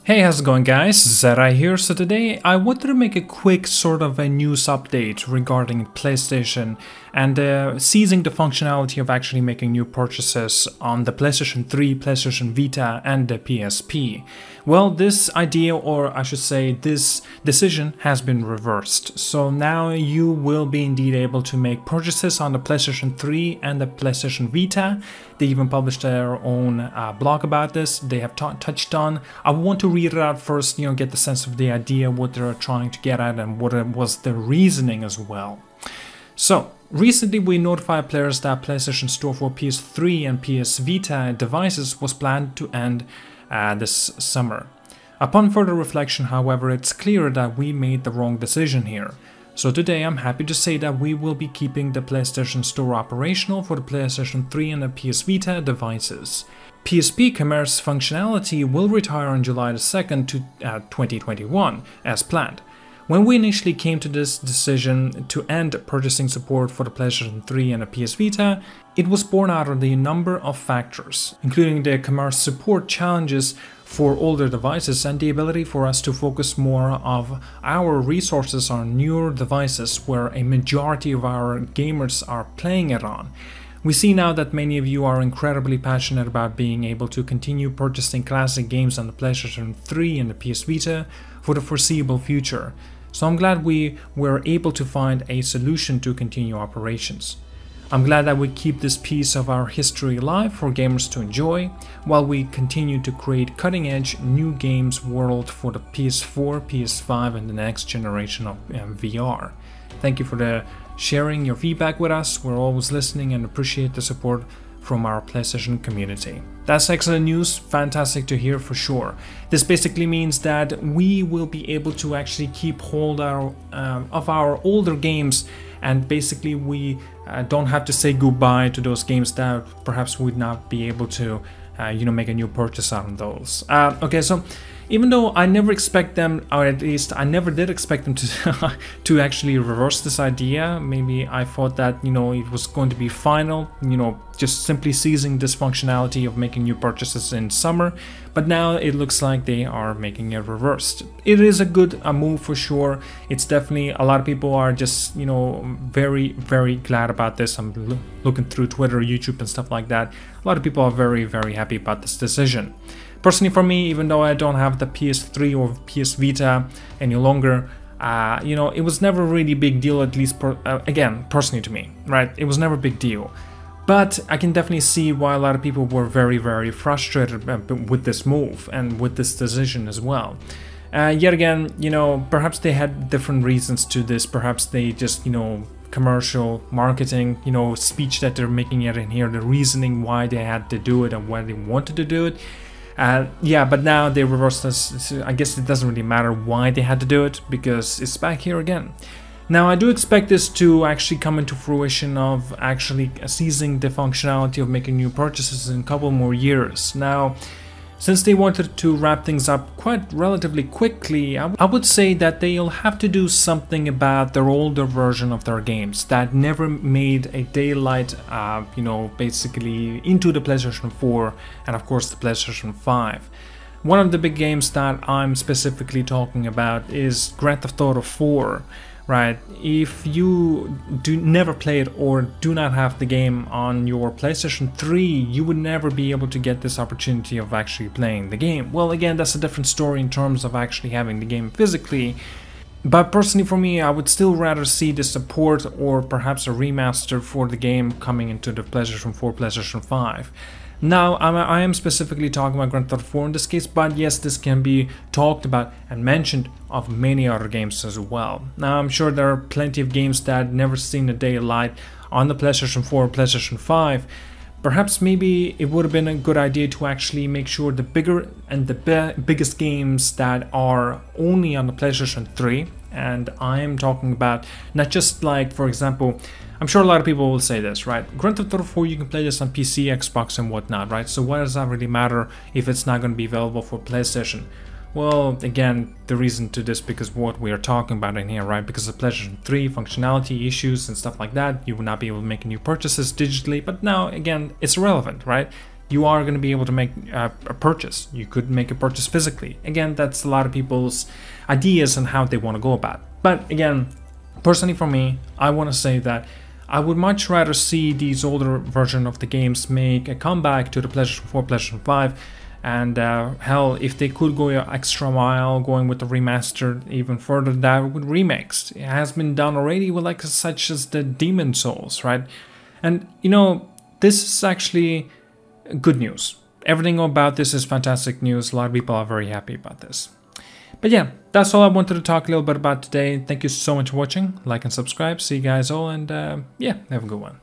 Hey, how's it going guys? ZDEyE here. So today I wanted to make a quick sort of a news update regarding PlayStation and seizing the functionality of actually making new purchases on the PlayStation 3, PlayStation Vita and the PSP. Well, this idea, or I should say this decision, has been reversed. So now you will be indeed able to make purchases on the PlayStation 3 and the PlayStation Vita. They even published their own blog about this. They have touched on. I want to read it out first, get the sense of the idea, what they're trying to get at and what was the reasoning as well. So, recently we notified players that PlayStation Store for PS3 and PS Vita devices was planned to end this summer. Upon further reflection, however, it's clear that we made the wrong decision here. So today I'm happy to say that we will be keeping the PlayStation Store operational for the PlayStation 3 and the PS Vita devices. PSP commerce functionality will retire on July 2nd to 2021 as planned. When we initially came to this decision to end purchasing support for the PlayStation 3 and the PS Vita, it was born out of the number of factors, including the commerce support challenges for older devices and the ability for us to focus more of our resources on newer devices where a majority of our gamers are playing it on. We see now that many of you are incredibly passionate about being able to continue purchasing classic games on the PlayStation 3 and the PS Vita for the foreseeable future. So I'm glad we were able to find a solution to continue operations. I'm glad that we keep this piece of our history alive for gamers to enjoy, while we continue to create cutting-edge new games world for the PS4, PS5 and the next generation of VR. Thank you for sharing your feedback with us. We're always listening and appreciate the support from our PlayStation community. That's excellent news, fantastic to hear for sure. This basically means that we will be able to actually keep hold of our older games, and basically we don't have to say goodbye to those games that perhaps would not be able to make a new purchase on those. Okay, so even though I never expect them, or at least I never did expect them to to actually reverse this idea. Maybe I thought that it was going to be final, just simply seizing this functionality of making new purchases in summer, but now it looks like they are making it reversed. It is a good move for sure. It's definitely, a lot of people are just very, very glad about this. I'm looking through Twitter, YouTube and stuff like that. A lot of people are very, very happy about this decision. Personally, for me, even though I don't have the PS3 or PS Vita any longer, it was never really a big deal, at least again, personally to me, right? It was never a big deal. But I can definitely see why a lot of people were very, very frustrated with this move and with this decision as well. Yet again, perhaps they had different reasons to this. Perhaps they just, commercial marketing, speech that they're making it in here, the reasoning why they had to do it and why they wanted to do it. Yeah, but now they reversed this. So I guess it doesn't really matter why they had to do it, because it's back here again. Now I do expect this to actually come into fruition of actually seizing the functionality of making new purchases in a couple more years. Now, since they wanted to wrap things up quite relatively quickly, I would say that they'll have to do something about their older version of their games that never made a daylight, basically into the PlayStation 4 and of course the PlayStation 5. One of the big games that I'm specifically talking about is Grand Theft Auto 4. Right, if you never play it or do not have the game on your PlayStation 3, you would never be able to get this opportunity of actually playing the game. Well, again, that's a different story in terms of actually having the game physically. But personally for me, I would still rather see the support or perhaps a remaster for the game coming into the PlayStation 4, PlayStation 5. Now, I am specifically talking about Grand Theft 4 in this case, but yes, this can be talked about and mentioned of many other games as well. Now, I'm sure there are plenty of games that never seen the daylight on the PlayStation 4 or PlayStation 5. Perhaps maybe it would have been a good idea to actually make sure the bigger and the biggest games that are only on the PlayStation 3, and I am talking about not just like, for example, I'm sure a lot of people will say this, right? Grand Theft Auto 4, you can play this on PC, Xbox and whatnot, right? So why does that really matter if it's not going to be available for PlayStation? Well, again, the reason to this, because what we are talking about in here, right? Because of PlayStation 3 functionality issues and stuff like that, you will not be able to make new purchases digitally, but now, again, it's irrelevant, right? you are going to be able to make a purchase. You could make a purchase physically. Again, that's a lot of people's ideas on how they want to go about it. But again, personally for me, I want to say that I would much rather see these older version of the games make a comeback to the PlayStation 4, PlayStation 5, and hell, if they could go an extra mile going with the remastered even further, that with remakes. It has been done already with like such as the Demon Souls, right? And you know, this is actually good news. Everything about this is fantastic news. A lot of people are very happy about this. But yeah, that's all I wanted to talk a little bit about today. Thank you so much for watching. Like and subscribe. See you guys all, and yeah, have a good one.